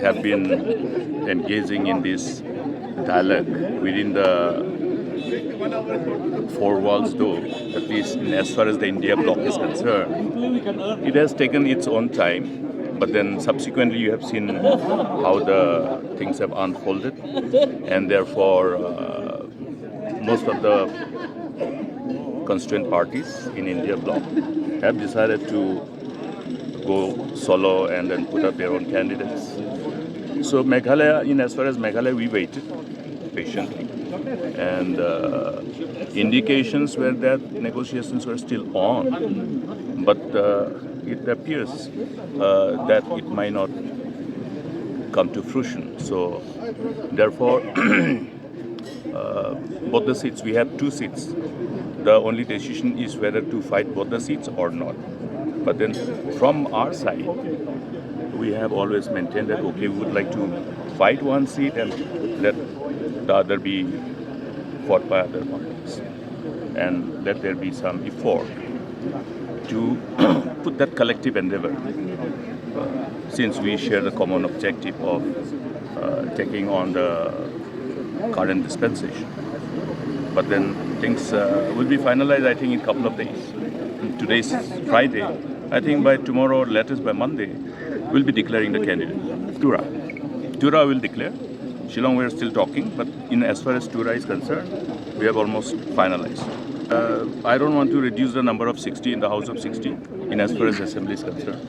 have been engaging in this dialogue within the four walls, though, at least as far as the India bloc is concerned. It has taken its own time, but then subsequently you have seen how the things have unfolded, and therefore most of the constituent parties in India bloc have decided to go solo and then put up their own candidates. So Meghalaya, in as far as Meghalaya, we waited patiently, and indications were that negotiations were still on, but it appears that it might not come to fruition. So therefore, both the seats, we have 2 seats. The only decision is whether to fight both the seats or not. But then from our side, we have always maintained that, okay, we would like to fight one seat and let the other be fought by other parties. And let there be some effort to put that collective endeavor, since we share the common objective of taking on the current dispensation. But then things will be finalized, I think, in a couple of days. Today's Friday. I think by tomorrow, latest by Monday, we'll be declaring the candidate. Tura will declare. Shillong, we're still talking, but in as far as Tura is concerned, we have almost finalized. I don't want to reduce the number of 60 in the House of 60 in as far as Assembly is concerned.